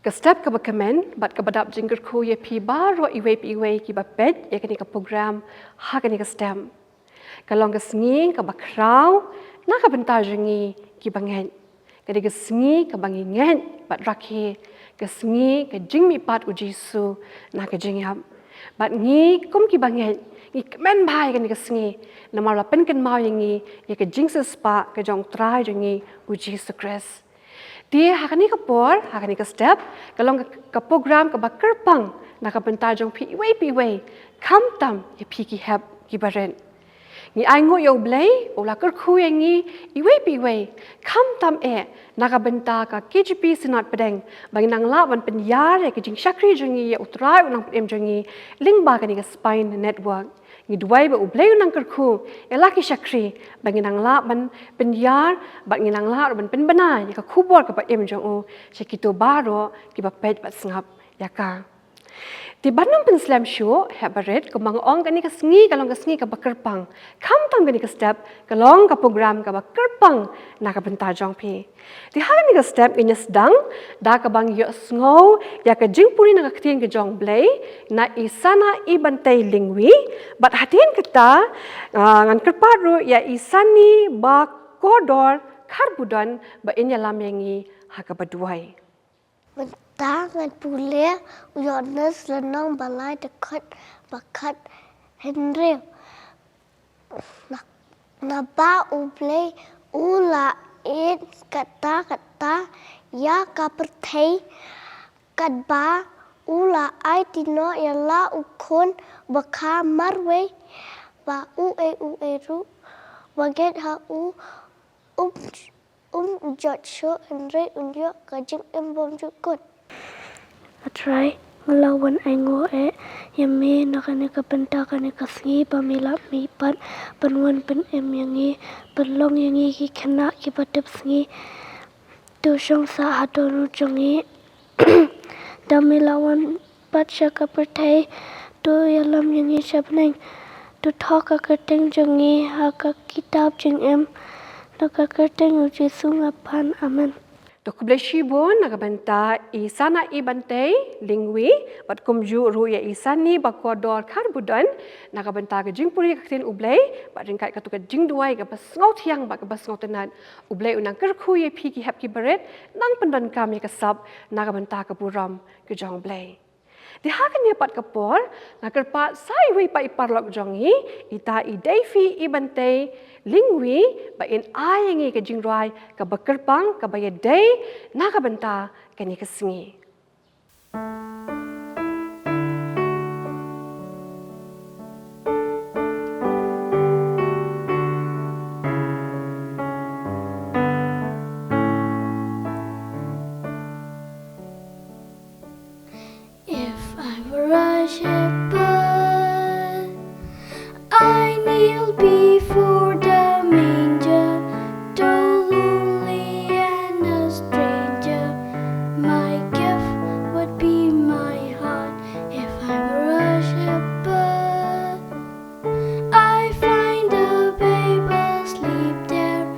Ke step ke bakamen, bat ke badap jing kyrkhu ye pi baroh iwe ki bapet ye kani ke program ha kani ke stem. Kalong ke sengi ke bakrau, na ke bentar jengi ki bangen. Kadi ke sengi ke bangingen bat rakhi, ke sengi ke jing mi pat ujisu na ke jing yam. Bat ngi kum ki bangen, ngi kemen bai kani ke sengi, na marla pen kan mau yengi ye ke jing sespa ke jong try jengi ujisu Kris. Dia hakani ke por, hakani ke step, kalong ke program ke kyrpang, nak ke bentar jong pi iwe, kam tam ye pi ki heb ki baren. Ni ai ngo yo Blei, ola kyrkhu yang ni iwe, kam tam nak ke bentar ke KJP senat pedeng, bagi nang la wan penyar ye ke jing syakri jengi ye utrai unang pem jengi, Lyngdoh kani ke spine network. Ni duai ba Blei Un nang kyrkhu elaki syakri bagi nang la ban penyar bat ngi nang la ban penbana ya ka khubor ka pa em jong u sekito baroh ki ba pej bat sengap ya ka ti banam pen slam show habaret ko mang ong kani ka sengi kalong ka sengi ka ba kyrpang kam tam kani ka step kalong ka program ka ba kyrpang na ka bentar jong pi ti ha ni ka step in sedang da ka bang yo sngo ya ka jingpuri na ka ktien ka jong Blei na isana ibantai lingwi bat hatin kita ngan kerparu ya isani ba kodor karbudan ba inya lamengi ha ka baduai bynta ngan pule uyones lenong balai dekat bakat Henry na ba Blei ula it kata ya kapertei kat ba ula ai tino ya la ukun baka marwe ba u ru baget ha jot show Henry unyo kajing embom jukut atrai ngelawan aingo yami nakane ka benta kane ka sengi pamila mi pat panwan pen em yangi penlong yangi ki khynnah ki patep sengi tu shong sa hadonu jongi damilawan pat shaka pertai tu yalam yangi shabneng tu thok ka kerteng jongi ha ka kitab jeng em naka kerteng uji sunga pan amen. Dok Blei shibon nak benta isana ibantai lingwi bat kumju ru ya isani bakodor karbudan nak benta ke jingpuri ka ktien Blei bat ringkat ka tu ka jing duai ka basngau thiang ba ka basngau tenan Blei unang kyrkhu ye pi ki hep ki beret nang pendan kami ka sab nak benta ka buram ke jong Blei. Di hakan ya pat kapor nak kerpat sai wi pa iparlok jongi ita iadei fi ibantai lingwi ba in ayangi ke jingrai ka bakyrpang ka iadei na ka benta kani ka sengi. I kneel before the manger, though lonely and a stranger. My gift would be my heart if I were a shepherd. I find a babe asleep there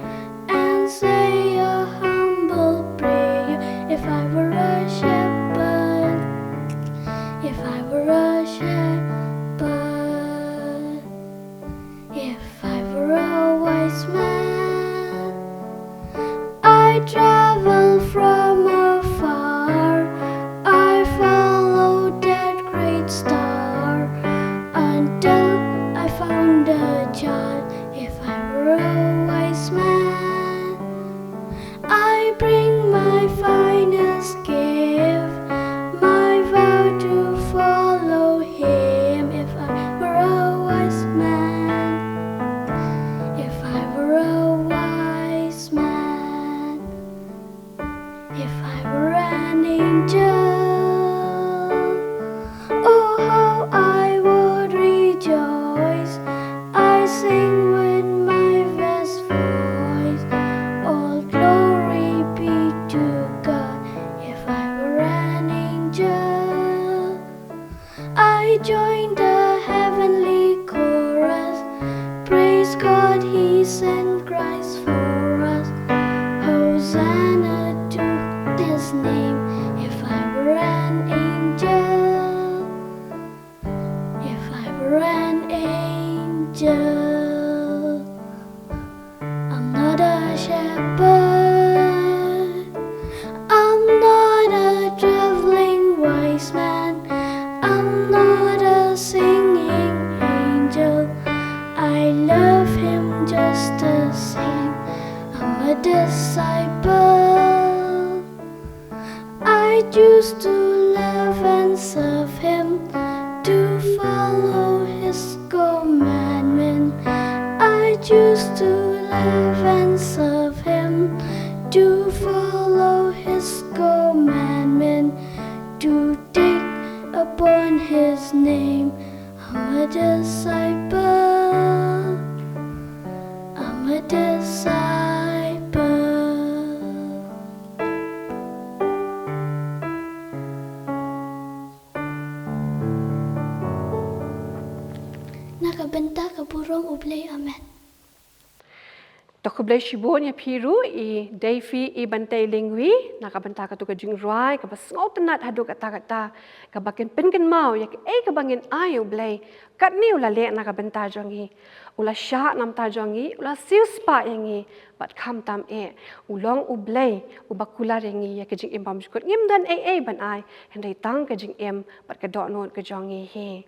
and say a humble prayer. If I were a shepherd, if I were a shepherd. If I were a wise man, I'd travel from afar. I followed that great star until I found a child. If I were a wise man, I bring my finest gift, my vow to follow him. If I were a wise man. If I were a wise man, if I were an angel, oh how I would rejoice. I sing with my best voice, all glory be to God. If I were an angel, I join the heavenly chorus. Praise God, He sent Christ for us. Hosanna to His name. If I were disciple. I choose to love and serve Him, to follow His commandment. I choose to love and serve Him, to follow His commandment, to take upon His name. I'm a disciple. I'm a disciple. Nakabenta ka burong Blei Un. Dok Blei Shibon ya piru I Davy I bantai lingwi nakabenta ka tu ka jingrai ka basngau tenat hadu kata-kata ka bakin pengen mau ya ka bangin ayu Blei kat ni ula le nakabenta jongi ula sya nam ta jongi ula siu spa yangi bat kham tam ulong Blei ubakula yangi ya ka jing impam skut ngim dan ban ai hendai tang ka jing bat ka dok non ka jongi he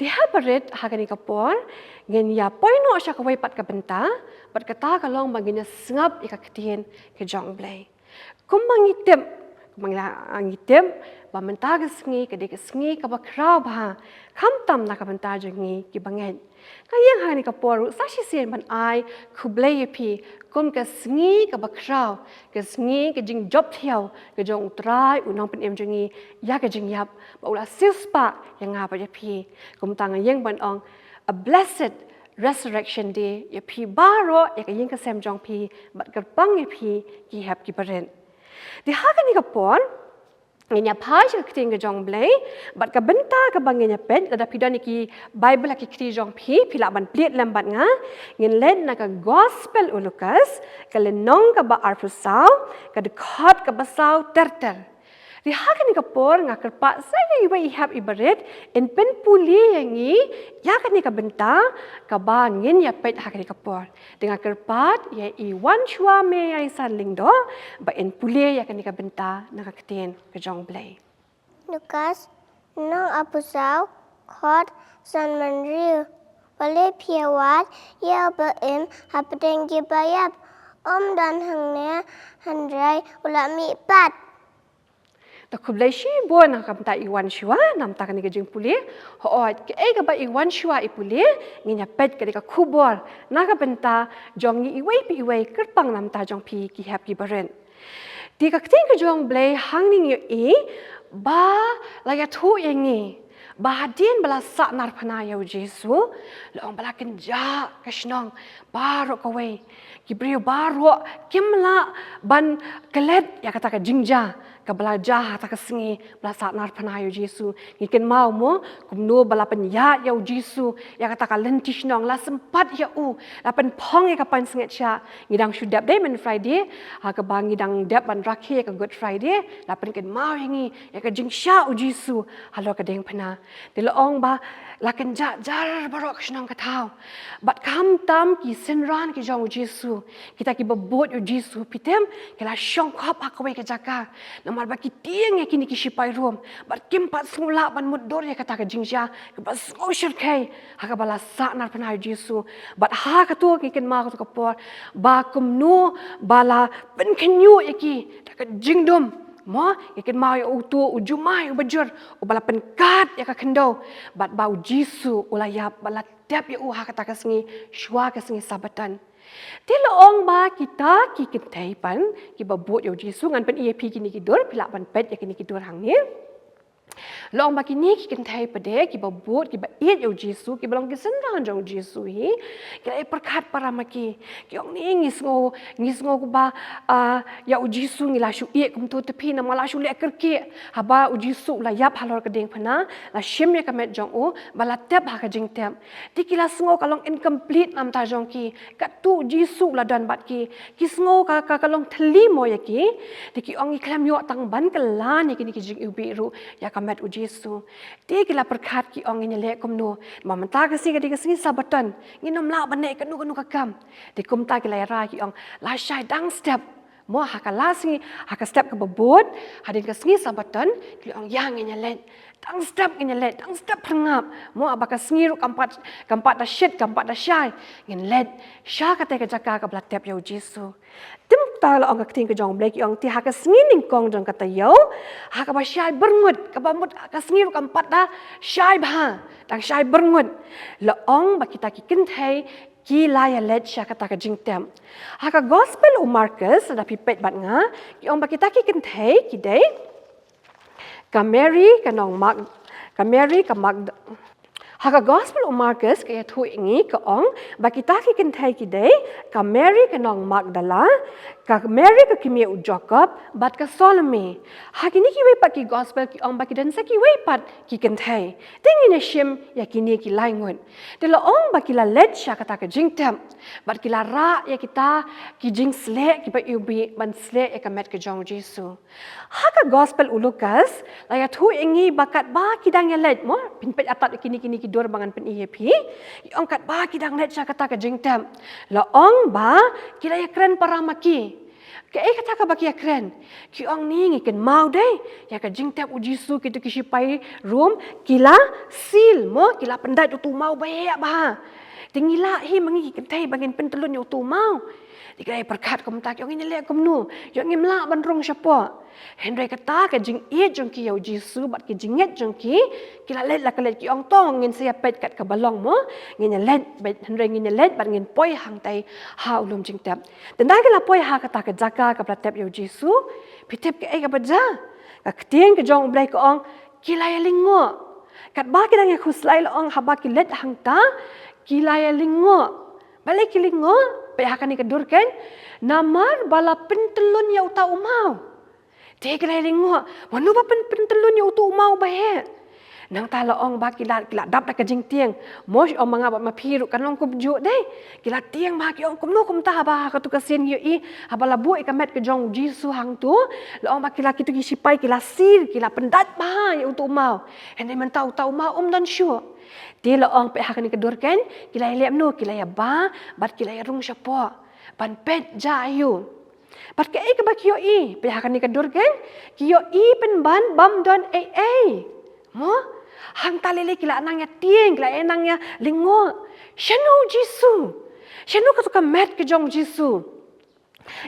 Diha barit hagani kapor ngen ya poino sya ka pat ka benta bat kata kalong bagina sngap ika ketien ke jong Blei kumangitem ba menta ka sngi ka de ka sngi ka ba krau ba kham tam na ka benta jengi ki bangen kayang hagani kapor sa shi sien ban ai khu Blei pi kum ka sngi ka ba krau ka sngi ka jing job thiau ka jong trai unong pen jengi ya ka jing yap ba ula sispa yang nga ba ya pi kum tang yang ban ong a blessed resurrection day ya pi baroh ya ka yang ka sem jong pi bat kyrpang ya pi ki hap ki paren di hagani kapor Ngenya paj ka kting jong Blei bat ka benta ka bangenya pen da pidan ki Bible ki kti jong pi pila ban plit lambat nga ngin len na ka gospel Lukas ka lenong ka ba arpusau ka dekat ka basau terter di hakan ka por nga kerpa saya iwa ihap ibaret en pen puli yangi ya kan ka benta ka ba ngin ya pet hakan ka por dengan kerpat ya I wan chua me ai san Lyngdoh ba en puli ya kan ka benta na ka ktien ka jong Blei Lukas nong apusau khot san manriu wale piawat ya ba hapdeng gibayap dan hangne handrai ulami pat Dok Blei Shibon na ka benta I wan chua nam ta kan ka jing puli ho ke ka ba I wan chua I puli nginya pet ka ka khubor na ka benta jong I iwei kyrpang nam ta jong pi ki hap ki baren di ka kting ka jong Blei hangning yo ba la ya thu yangi ba hadin bala sa nar phana yo Jesu long bala ken ja ka shnong baroh ka wei ki brio baroh kimla ban kelet ya kata ka jingja ka bala ja ta ka singi bala sa nar phana yo Jesu ngiken mau mo kumno bala pen ya yo Jesu ya kata ka lenti shnong la sempat ya la pen phong ya ka pan singet cha ngidang shudap day men Friday ha ka bang ngidang dap ban rakhe ka Good Friday la pen ken mau yangi ya ka jingsha Jesu halo ka deng phana di loong ba lakan jar barok shnong katau bat kam tam ki senran ki jong Jesu kita ki babot Jesu pitem kala shong khap akwe ka jaka namar ba ki tieng ya kini ki shipai rom bat kim pat sungla ban mudor ya kata ka jingsha ka bas oshir kai ha ka bala sa nar panai Jesu bat ha ka tu ki ken ma ka por ba kumnu bala ben kenyu ya ki ka jingdom mo ikin mau ya utu ujumai ubajur ubala penkat ya ka kendo bat bau Jesu ulayap bala tiap ya ha kata ka singi shwa ka singi sabatan ti loong ba kita ki kintai pan ki babot ya Jesu ngan pen EAP kini ki dor pila ban pet ya kini ki dor hang ni Long baki ni ki kentai pade ki babot ki ba iet yo Jesu ki balong ki senran jong Jesu hi ki ai perkat para maki ki ong ni ngisngo ku ba ya Jesu ngila shu iet kum tu tepi na mala shu le kerki haba Jesu la yap halor ka ding phana la shim ya kamet jong bala tep ha ka jing tep ti ki la sngo kalong incomplete nam ta jong ki ka tu Jesu la dan bat ki sngo ka kalong thli mo ya ki ti ki ong iklam yo tang ban ka la ni ki jing ubi ru ya kamet Jesu ti kila perkat ki ong ni le kum no mamanta ka si sabatan nginom la banai ka nu ka kam ti kum ta kila ra ki ong la shai dang step mo ha ka la si ha ka step ka babot hadin ka singi sabatan ki ong yang ni le Tang step ngin let, tang step perngap. Mo abaka sengiru kampat da shit, kampat da syai. Ngin let, sya kata ke jaka ka belatep yau Jesu. Tim ta la ong ka ting ke jong blek yong ti ha ka sengin kong jong kata yau. Ha ka ba syai berngut, ka ba mut ka sengiru kampat da syai ba. Tang syai berngut. La ong ba kita ki kintai ki laya let sya kata ka jingtem. Ha ka gospel o Marcus ada pipet bat nga, ki ong ba kita ki kintai ki dei. Ka Mary ka nong Mag, ka Mary ka Mag, haka gospel o Marcus kaya thu ingi ka ong ba kita ki kintai ki dei ka Mary ka nong Magdala, ka Mary ka kimi u Jacob, bat ka Salome. Haki ni ki wepat ki gospel ki ong ba ki dan sa ki wepat ki kintai. Tingi na shim ya kini ki laingun. De la ong ba ki la let sya kata ka jingtem. Bat ki la ra ya kita ki jing slek ki ba ubi ban slek ya ka met ka jong Jesu. Haka gospel u Lucas la ya thu ingi bakat ba ki dang ya let mo pinpet atat kini ki dor bangan pen IAP. Ong kat ba ki dang let sya kata ka jingtem. La ong ba ki la ya kren paramaki. Ke kata ka baki keren. Ki ong ni ngiken mau deh. Ya ka jingtem u Jesu kita ki sipai room kila seal mo kila pendat tu mau bayak bah. Tingila hi mangi kentai bangin pentelun yo tu mau. Dikai perkat kom tak yong ini le kom nu. Yong ngimla ban rong syapo. Henry kata ka jing e jong ki yo Jesu bat ki jinget jong ki kila let la kalet ki ong tong ngin sia pet kat ka balong mo ngin let bet Henry ngin let bat ngin poi hang tai ha ulum jing tap. Dan da kala poi ha kata ka jaka ka pratep yo Jesu pitep ke ka baja. Ka ktieng ke jong blai ko ong kila ya lingo. Kat ba ki dang ya khuslai la ong haba ki let hang ta kila ya lingo. Balik ki lingo pe ha kan ni kedurken namar bala pentelun ya uta umau. Dia kira lingo, manu ba pentelun ya utu mau bahe. Nang ta la ong ba kila dap da ka jing tieng. Mos ong manga ba mapiru kan long kum ju dei. Kila tieng ba ki ong kum no kum ta ba ka tu ka sen yo i habala bu ka met ke jong Jesu hang tu. La ong ba kila kitu ki sipai kila sir kila pendat ba ya utu mau. Hene men tau mau dan sure. Dia la ong pe ha kan kedurken kila lem no kila ya ba bat kila ya rung syapo. Ban pet ja ayu. Pat ke ka ba kiyo i pe ha kan ni kadur ken kiyo i pen ban bam don mo hang talele kila anang ya tieng kila enang ya lingo shanu Jesu shanu ka suka met ke jong Jesu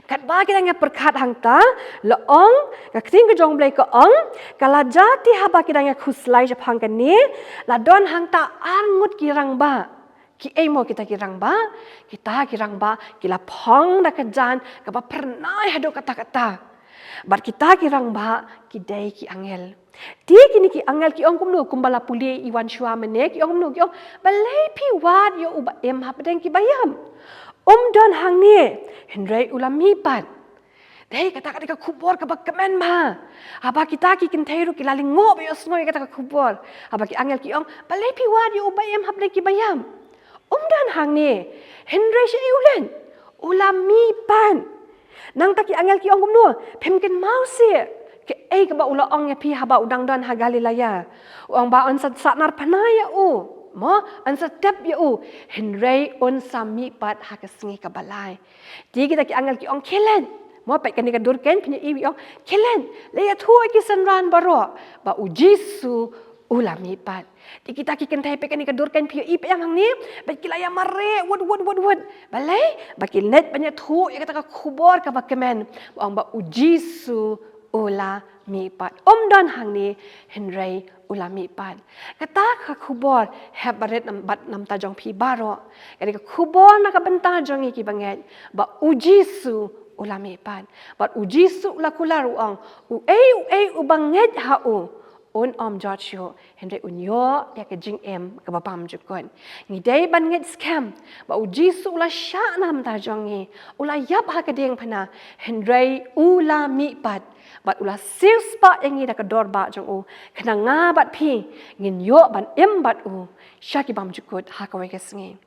kat ba kita nga perkat hang ta la ong ka ting ke jong blai ko ong kala jati ha ba kita nga khuslai jap hang kan ni la don hang ta angut kirang ba ki emo kita kirang ba kila phong da kajan ka ba pernah hado kata-kata bar kita kirang ba ki dai ki angel ti kini ki angel ki ong kumnu kumbala puli iwan shua mene ki ong nu ki ong balai pi wat yo uba em ha pedeng ki bayam don hang ni Henry ulami pat dai kata ka kubor ka ba kemen ba apa kita ki kinteru ki laling ngo be osnoi kata ka kubor apa ki angel ki ong balai pi wat yo uba em ha pedeng ki bayam dan hang ni Henry si ulen ulami pan nang taki angel ki ong kumnu pemken mau si ke ka ba ula ong ya pi haba udang dan ha Galilaya ong ba on sat nar panaya mo an step ya Henry on sami pat ha ka singi ka balai di kita ki angel ki ong kelen mo pe kan ni ka durken pinya i ong kelen le ya thu ki sanran baroh ba u Jesu ulami pat di kita ki kentai pe kan ni ka durken pinya i pe yang hang ni pe ki la ya mare wod balai ba ki let banyak thu ya kata ka khubor ka ba kemen ong ba u Jesu ulami pat dan hang ni Henry ulami pat kata ka khubor habaret bat nam ta jong pi baroh kani ka khubor na ka benta jong ki banget ba u Jesu ulami pat bat u Jesu la kularu ong u banget ha om Joshua Henry unyo ya ke jing em ka bapam jukon ni dai ban nget scam ba u Jesu la sha nam ta jong ni ula yap ha ka ding phana Henry ulami pat bat ula sales pa yang ni da ka dor ba jong u khana nga bat phi ngin yo ban em bat u shaki bam jukot ha ka we ke sngi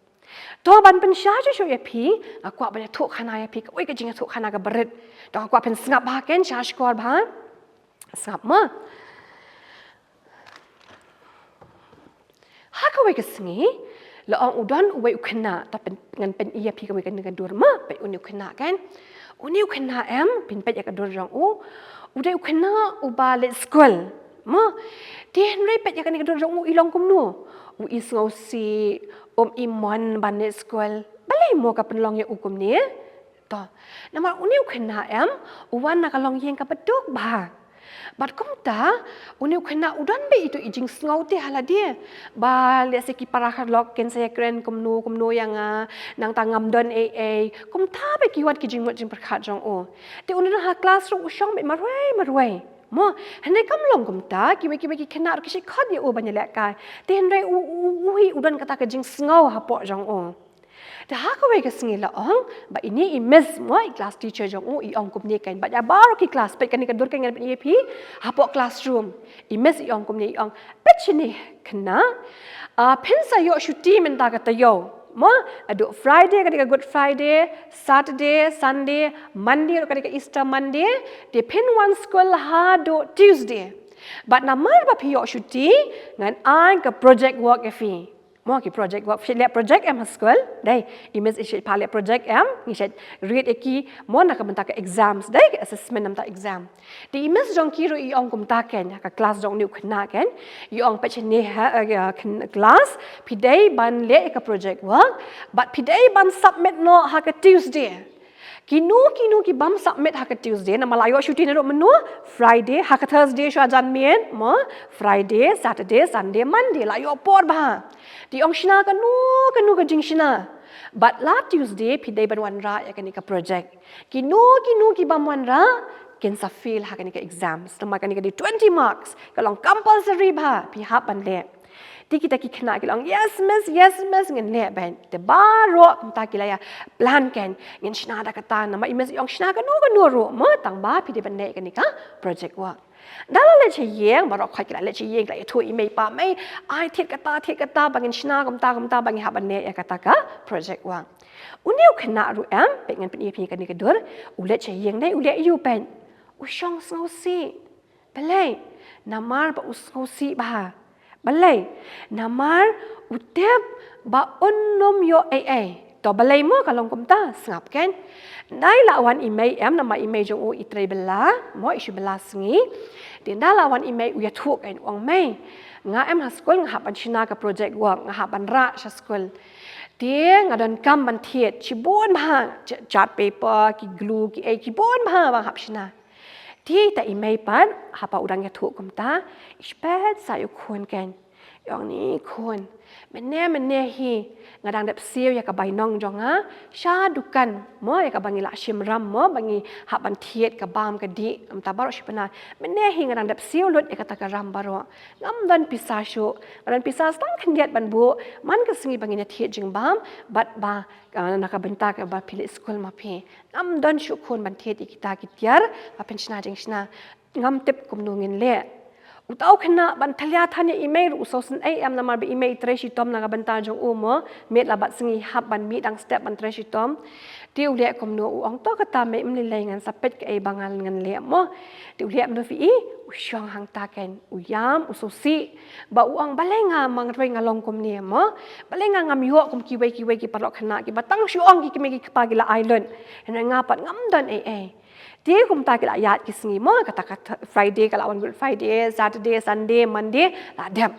to ban pen sha jo ya phi akwa ba thu khana ya phi ka we ka jing thu khana ka baret to akwa pen snap ba ken sha skor ba snap ma ha ka we ka sngi la ong udon we ukna ta pen ngan pen iya phi ka we ka ngan dur ma pe uni ukna kan uni ukna em pin pe ya ka dur jong u uday ukna uba le school Ma, dia repet ya kan kedor jong ilong kumnu. Isngau si iman banet sekolah. Balai mo ka penlong ya ukum ni. To. Nama uniu kena uwan na kalong yang ka beduk ba. Bat kumta uniu kena udan be itu ijing sngau te hala dia. Ba le seki parah lok ken saya keren kumnu yang nang tangam don kumta be kiwat ki jing mot jing perkhat jong o. Te unun ha classroom usyong be marwai. Mo hande kam long kumta ki kena ki khot ye o banyalek kai. Te hande uhi udan kata ke jing sngau ha po jong o. Dah aku wei kesengi la ong, ba ini imes mo class teacher jong ong kum ni kan, ba ya baru ki class pe kan ni kadur kan ngan EAP, hapo classroom. Imes ong kum ni ong, pe ni kena pensa yo shuti menta kata yo. Mo adu Friday kadika Good Friday, Saturday, Sunday, Monday kadika Easter Monday, de pen one school ha do Tuesday. But namar ba pi yo shuti ngan an ke project work fi. Mo ki project work filet project school dai image is pale project ni shet read eki mo nak bentak exams dai assessment namta exam di image jong ki ro ong kum ta ken ka class jong ni khna ken ong pe chne class pidai ban le ka project work but pidai ban submit no ha ka Tuesday Kinu ki bam submit ha ka Tuesday na malayo shooting ro menu Friday ha ka Thursday sho ajan mien mo Friday Saturday Sunday Monday la yo por ba di ong shina ka nu ka jing shina but la Tuesday pidai ban wan ra ya ka ni ka project kinu ki bam wan ra ken sa fail ha ka ni ka exams na ka ni ka di 20 marks ka long compulsory ba pi ha ban le Di kita ki kena ki long yes miss ngen le ben te baroh kumta ki la ya plan ken ngen shna da kata na ma imes yong shna ka no ro mo tang ba pi de ben ne ka ni ka project work dala le che yeng baroh khai ki la le che yeng la thu email pa mai ai thet kata bangin shna kumta bangin ha ban ne ya kata ka project work uniu kena ru pe ngen pen EP ka ni ka dur ule che yeng dai ule yu pen u shong sngo si belai namar ba usngo si ba Balai, namar utep ba unnum yo To balai mo kalong kumta sngap kan. Dai lawan email nama email jong itre bela, mo isu bela sengi. Din da lawan email uya thuk kan ong mai. Nga ha school nga hapan china ka project work nga hapan ra sha school. Dia ngadon kam ban thiet chibon ba chart paper ki glue ki bon ba bang hap china. Dia ta email pan hapa udang ya thuk kumta ispet sayu khon kan. Yang ni khon. Mene hi ngadang dep siu ya ka bai nong jonga sha dukan mo ya ka bangi la shim ram mo bangi hap ban thiet ka bam ka di am ta baro shipana mene hi ngadang dep siu lot ya ka ta ka ram baro ngam dan pisashu dan pisas tang khndiat ban bu man ka singi bangi na thiet jing bam bat ba na ka benta ka ba pili school ma phe ngam dan shu khon ban thiet ikita kitiar ba penchna jing shna ngam tip kum nungin le Utau kena ban thalia thanya email usosen namar be email treshi tom naga banta jong umo met labat singi hab ban mi dang step ban treshi tom tiu le kom no ong to kata me mli lengan sapet ke bangal ngan le mo tiu le no fi usyong hang ta ken uyam usosi ba uang balenga mangroi ngalong kom ne mo balenga ngam yo kom ki wei ki parok khana ki batang syong ki me ki pagi la island ena ngapat ngam don Dia kum tak kila ayat kisengi mo kata Friday kalau awan Good Friday, Saturday, Sunday, Monday la dem.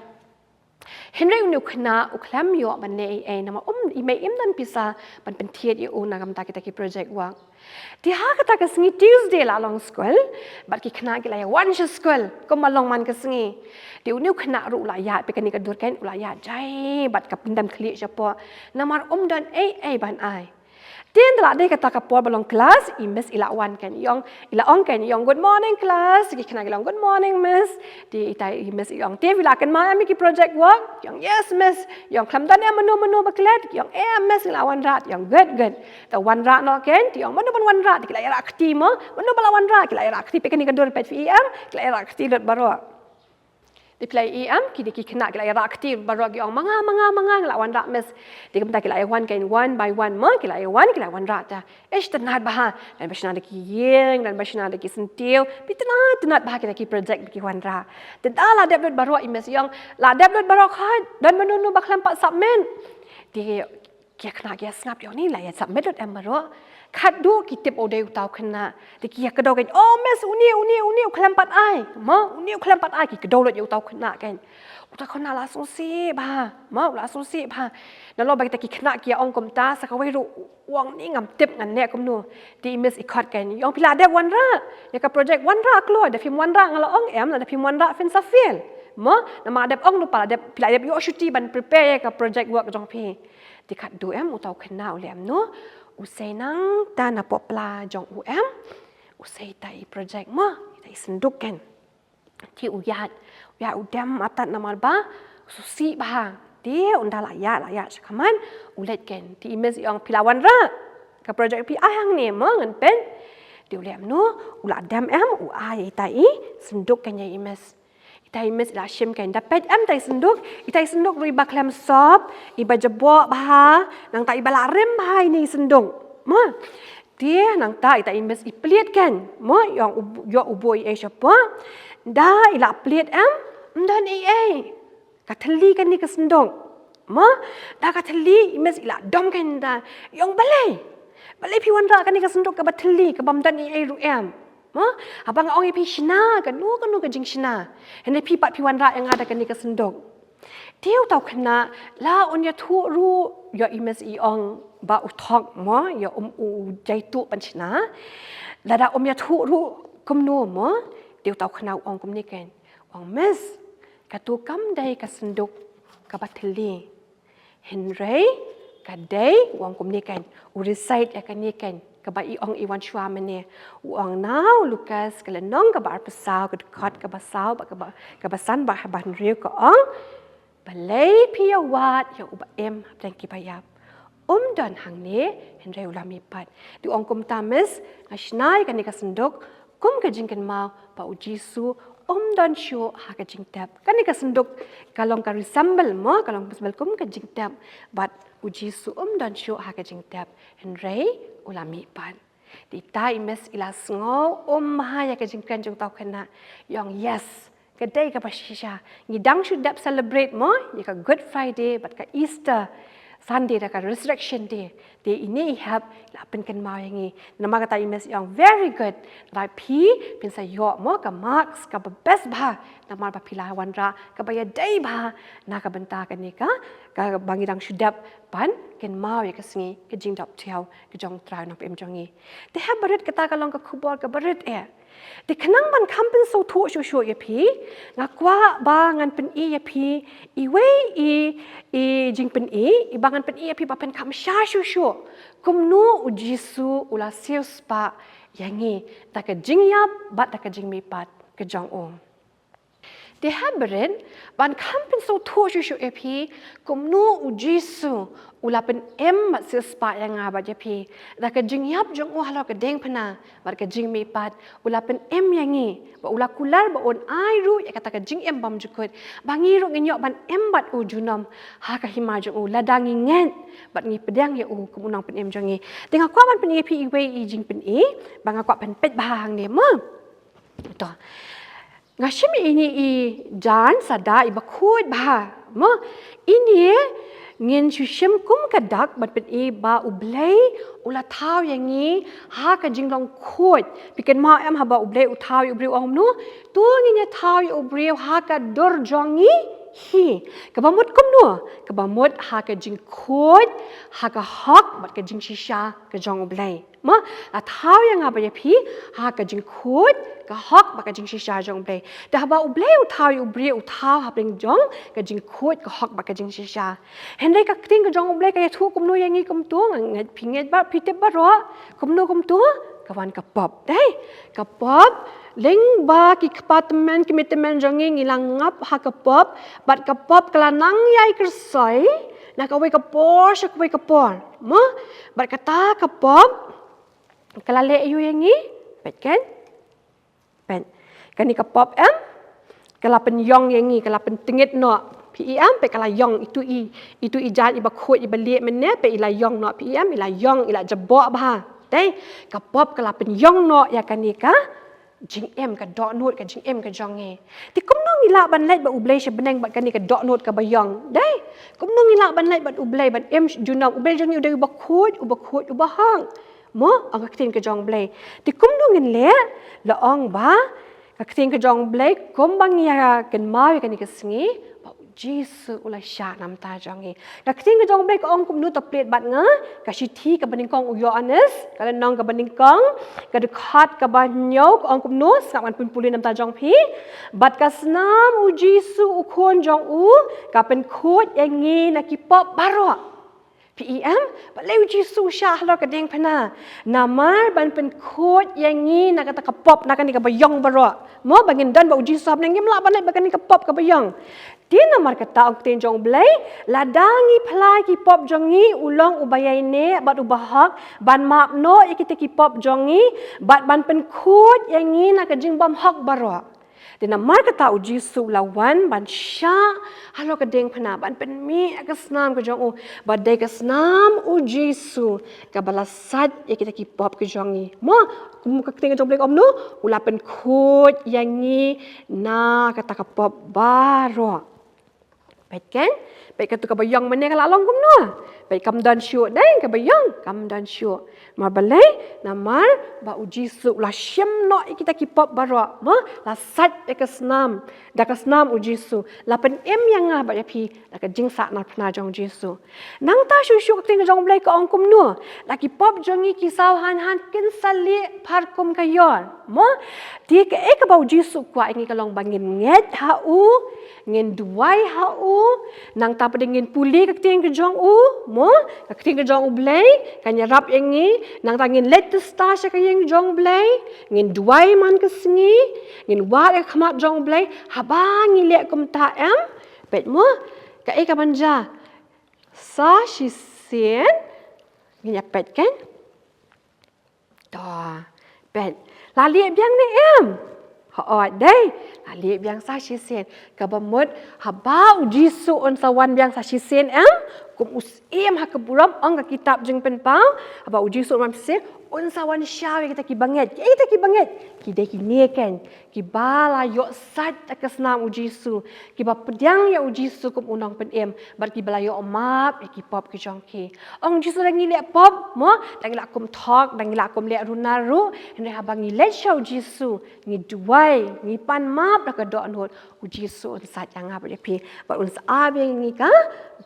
Henry unu kena uklam yo banne nama email dan pisa ban pentiet yo na kam tak kita project work. Dia kata kisengi Tuesday la long school, bat ki kena kila ya one school ko malong man kisengi. Dia unu kena ru la ayat pe kani ka dur kan ula ayat jai bat ka pindam kli siapa. Namar dan ban ai. Then la day kata kapor balong kelas imes ilawan kan yong ilaong kan yong good morning class ki kena gilang good morning miss di itai miss yong te vilakan ma ki project work yong yes miss yong klam dan menu baklet yong miss ilawan rat yong good the one rat no kan yong menu ban one rat ki la era akti mo menu balawan rat ki la era akti pe kan ikan dur pet fi ki la era akti dot baro di play kini kena kila era aktif baru lagi orang manga lawan rak mes di kemta kila one kain one by one mo kila one rak ta tenat bah dan basna lagi yeng dan basna lagi sentiu tenat bah kita ki project ki one rak dan ala debut baru imes yang la debut baru khat dan menunu baklam pak submit di kia kena kia snap yang ni lah ya submit dot baru Kadu kitip odai utau kena. Diki kedau kan. Oh mes uni kelampat ai. Uni kelampat ai ki kedau lot utau kena kan. Utau kena langsung si bah. Langsung si bah. Nalo bagi taki kena ki ong kom ta sakawai ru uang ni ngam tip ngan nek kom nu. Di mes ikot kan. Yang pila ada wanra. Ya ka project wanra keluar. Ada film wanra ngala ong em ada film wanra fin safil. Nama ada ong lupa ada pila ada yo shuti ban prepare ka project work jong pi. Dikat du em utau kena oleh em no. Usai nang dan apa pela jong UM usai tai project tai senduk kan ti uyat udam atat nama ba susi bah dia unda layak sekaman ulet kan ti image yang pilawan ra ka project pi ayang ni ngan pen dia ulem no ula dam em ai tai senduk kan ya image itai mes la shim kan dapat am tai senduk rui baklam sop iba jebok bah nang tai bala rem bah ini senduk dia nang tai itai mes iplit kan yang yo uboi siapa da ila plit am dan kateli kan ni ke senduk da kateli mes ila dom kan da yang balai piwan ra kan ni ke senduk ke bateli ke bam dan ru am abang ong pi shina kan nu ke jing shina hene pi pat pi wan ra yang ada kan ni ke sendok tiu tau kena la on ya thu ru ya imes I ong ba uthok ya u jaitu pan shina la da ya thu ru kum nu tiu tau kena ong kum ni kan ong mes ka tu kam dai ka sendok ka bateli henrei ka dai ong kum ni kan u recite ya kan ni kan kabai ong iwan shua mene uang now Lucas kelenong kabar pesau kedekot kabasau kabasan ban riu ko ong balai piawat ya uba em thank you bayap dan hang ne henre ulami pat di ong kum tames ngasnai kan ka sendok kum ka jingkan mau pa ujisu dan shu ha ka jingtap kan ka sendok kalong ka resemble kalong pesbel kum ka jingtap but ujisu dan shu ha ka jingtap henre ulami pan di tai mes ila sngo mahaya ka jingkan jong tau kena yang yes kedai ka pasisha ngidang should dap celebrate ya ka good friday but ka easter sunday da ka resurrection day ini have la pen kan mau yangi nama kata imes yang very good like pi pin sa yo ka marks ka best ba nama ba pila wanra ka ba dai ba na ka benta kan ni ka bangidang should dap pan kan mau ya kesengi ke jing dap tiau ke jong trai nap em jongi te ha barit kata kalong ka khubor ka barit de kanang ban kampen so tho shu ya pi ngakwa ba ngan pen ya pi i jing pen i bangan pen ya pi ba pen kam sha shu kumnu ujisu ula sius pa yangi ta ka jing yap ba ta ka jing mi pat ke jong de ha barit ban kampen so tho shu epi kumnu ujisu ula pen em mat spa yang aba jepi da ka jing yap jong halo ka deng phana bar ka jing mi pat ula pen em yangi ba ula kular ba on ai ru ya kata ka jing em bam jukut bangi ru ngi ban em bat u junom ha ka hima jong ladangi ngen bat ngi pedang ya kumunang pen em jongi tengah kwa ban pen epi i jing pen banga kwa pen pet bahang ne to ngashim ini i jan sada iba khut ba ini ngin shushim kum kadak bat pet ba ublei ula thau yangi ha ka jinglong khut piken ma em haba ublei uthau ubreu ong nu tu ngi thau ubreu ha ka dor jongi hi kabamut kum nu kabamut ha ka jing khut ha ka hok bat ka jing shisha ka jong ublei la thau yang aba ya pi ha ka jing khut ka hok ba ka jing shisha jong ublei da haba ublei uthau ubreu uthau ha pling jong ka jing khut ka hok ba ka jing shisha henry ka ting ka jong ublei ka ya thu kum nu yangi kum tu ngat pinget ba pitep ba ro kum tu kawan ka pop dai ka pop leng ba ki department commitment jongi ngilang ngap ha ka pop bat ka pop kelanang yai kersoi na ka we ka por shak we ka por bat kata ka pop kalale yu yangi pet kan pen kan ni ka pop em kala pen yong yangi kala pen tingit no pem pe kala yong itu i jan iba khut iba le menne pe ila yong no pem ila yong ila jebok ba dai ka pop kala pen yong no ya kan ni ka jing em ka dot note ka jing em ka jonge ti kum no ngila ban let ba ublei she beneng ba kan ni ka dot note ka bayong dai kum no ngila ban let ba ublei ban em junong ublei jongi udah uba khut uba hang mo ang katin ka jong blei ti kum dongin le la ong ba katin ka jong blei kum bang ya kan mau kan ni kesengi ba Jesu ula sya nam ta jongi katin ka jong blei ka ong kum nu ta plate bat nga ka shithi ka baning kong uyo anes ka nong ka baning kong ka dekat ka banyo ka ong kum nu sak man pun pulin nam ta jong pi bat ka snam u Jesu u khon jong u ka pen khot yang ngi na ki pop baroh PEM, balai Jesu syah lo kadeng pena. Namar ban pen kod yang ni nak kata kapop nak ni kabayong baro. Mo bangin dan bau Jesu abnang ngim la balai bagan ni kapop kabayong. Dia namar kata ok ten jong blai ladangi phlai ki pop jongi ulong ubayai ne bat ubahak ban map no ikite ki pop jongi bat ban pen kod yang ni nak kajing bam hak baro. Dia namar kata uji su lawan ban syak halo kadeng pena ban pen mi kesnam ke jong u badai kesnam uji su ka balasat ya kita kipop ke jongi mo ka kadeng jong blek om nu ula pen khut yang ni na kata kapop baro baik kan baik kata kabayang mana kalau along kum nu baik kam dan syuk dai kabayang kam dan syuk mar balai namar ba uji su la syem no kita kipop baro mo la sat ekasnam da kasnam uji su la pen em yang nga ba ya pi la ka jing sa na phna jong Jesu nang ta shu shu ka ting jong blai ka ong kum nu la kipop jongi ki saw han han kin sali phar kum ka yor mo ti ka e ka ba uji su kwa ngi ka long bangin nget ha u ngin duai ha u nang ta pa ngin puli ka ting ka jong u mo ka ting ka jong u blai ka nyarap engi nang ta ngin let sta sha ka yeng jong blai ngin duai man ka sngi ngin wa ka khamat jong blai haba ngi le kum ta em pet mo ka e ka banja sa shi sien ngi pet kan to pet la le biang ne em ha dai la le biang sa shi sien ka ba mot haba Jesu on sawan biang sa shi sien em kum us em ha ka buram ang ka kitab jeng pen pau haba Jesu ram sien on sawan syaw kita ki banget ki dai ki ne kan ki bala yo sat kasnam Jesu ki ba pedang ya Jesu kum unang pen em bar ki bala yo map ki pop ki jong ki ong Jesu dang le pop mo dang la kum talk dang la kum le runaru hene haba ngi le show Jesu ngi duai ngi pan map la ka do not Jesu on sat yang apa ya pi ba un sa be ngi ka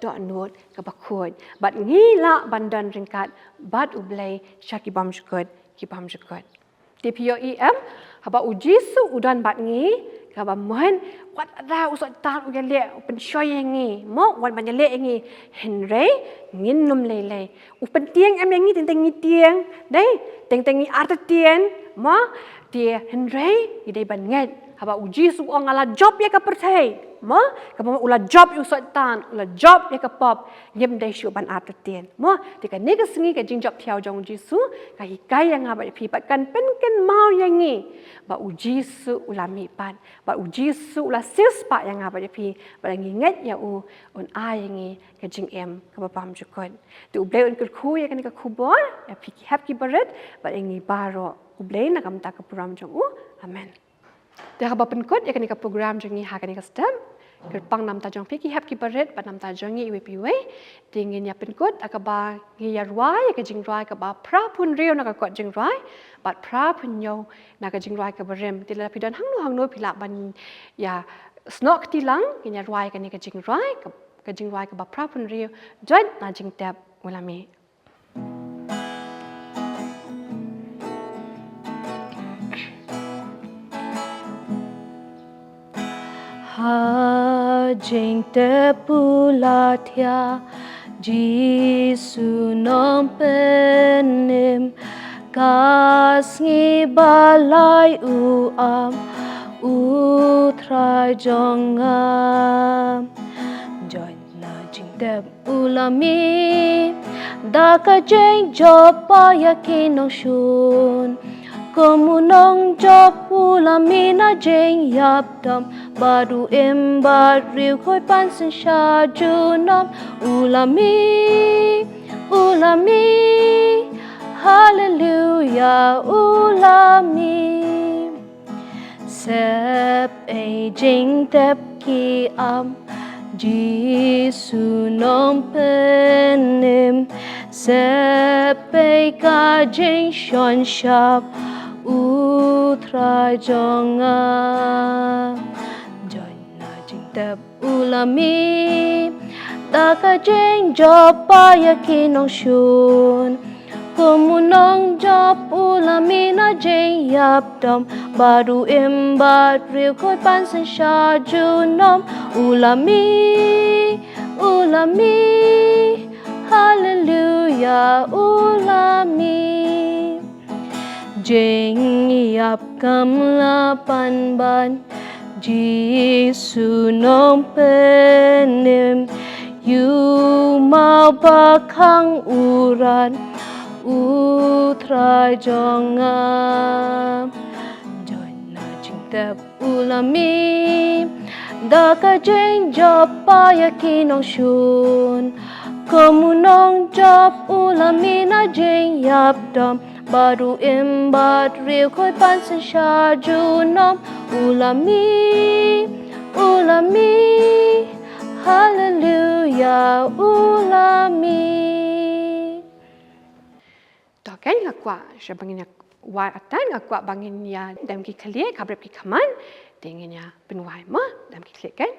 do not ka ba khod bat ngi la bandan ringkat bat ublai syaki bam jukut ki bam jukut TPOEM haba Jesu udan bat ngi ka ba mon wat ada usot tar u le pen shoy ngi mo wan ban le ngi henry ngin num le le u pen tieng em ngi teng teng ngi tieng dai teng teng ngi art tien mo dia henry i dai ban nget haba Jesu ong ala job ya ka pertai mo ka ba ula job usot tan ula job ya ka pop ngem dai shu ban art tien mo tika ne ka sngi ka jing job thiao jong Jesu ka hi kai yang ba phi pat kan pen ken mau yang ngi ba Jesu ula mi pan ba Jesu ula sis pa yang ba phi ba ngi nget ya u on a yang ngi ka jing em ka ba pam jukon tu blei un kyrkhu ya kan ka khubor ya phi ki hap ki baret ba ngi baroh u blei na kam ta ka puram jong u amen dia ba pen kot ya kan ka program jong ni ha kan ka stem kyrpang nam ta jong pi ki hap ki baret ba nam ta jong i we pi we dingin ya pen kot akaba ngi ya rwai ka jing rwai ka ba pra pun riu na ka kot jing rwai bat pra pun yo na ka jing rwai ka barem ti la pi dan hang no pi la ban ya snok ti lang ngi ya rwai ka ni ka jing rwai ka jing rwai ka ba pra pun riu join na jing tap wala mi ha jing te pula thia Jesu nom penim kas ngi balai u am u thrai jongam join na jing te ulami da ka jing jopa yakin shun Komunong job ulami na jeng yap dam baru embar riu koi pansen sha junam ulami hallelujah ulami sep e jeng tep ki am Jesu nom penim sepe ka jing shon shap utra jonga jonna jing tep ulami ta ka jing jopa yakinong shun Kumunong job ulami na jing yap dom baru imbat real koi pansan sha junom ulami hallelujah ulami jing yap kamla panban Jisu nom penim yu mau bakang uran utra jonga jonna jing tep ulami daka jing jopa yakinong shun kumunong job ulami na jing yap dom baru imbat real koi pansan sha junom ulami hallelujah ulami Kan ngakwa sya bangin wa atan ngakwa bangin ya dam ki khle kabrep ki kaman dengan ya benwai ma dam ki khle kan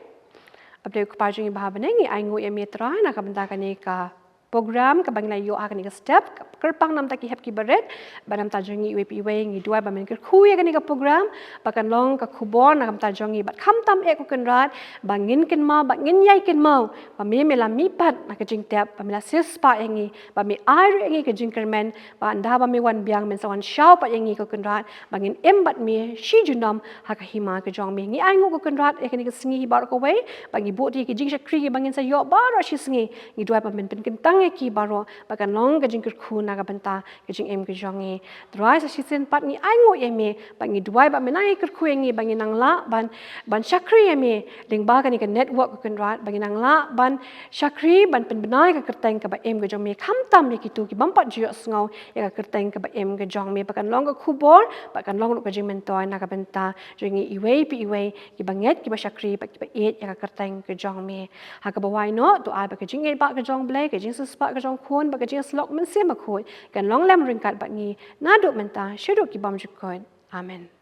ableu ku pajung ba banengi aingu ya metra na ka benda kan ka program ka bangla yo akan ka step kyrpang nam ta ki hep ki baret banam ta jongi wepi we ngi dua ba men kyrkhu ya kan ka program bakan long ka khubon na kam ta jongi bat kham tam e ku kan rat bangin kin ma bangin yai kin mau ba me mela mi pat na ka jing tep ba mela sis pa engi ba me ai engi ka jing kermen ba anda ba me wan biang men sawan shau pa engi ku kan rat bangin em bat me shi junam ha ka hima ka jong me ngi ai ngu ku kan rat e kan ka singi bar ko we bangi bo ti ki jing shakri bangin sa yo bar shi singi ngi dua ba men pen kin tang ki baroh bakan long ka jing kyrkhu na ka benta ka jing em ka jongi drai sa sisen pat ngi ai ngo eme bangi duai ba menai kyrkhu engi bangi nang la ban shakri eme ding ba ka ni ka network kan rat bangi nang la ban shakri ban pen benai ka kerteng ka ba em ka jong me kham tam le ki tu ki bampat jio ngau ya ka kerteng ka ba em ka jong me bakan long ka khubor bakan long ka jing mentoi na ka benta jongi iwei pi iwei ki banget ki ba shakri ba ki ba et ya ka kerteng ka jong me ha ka ba wai no to ai ba ka jing et ba ka jong blei ka jing spa ka jong khon ba ka jing slok men se ma khoi kan long lam ring kat ba ngi na do menta shuduk ki bam jukon amen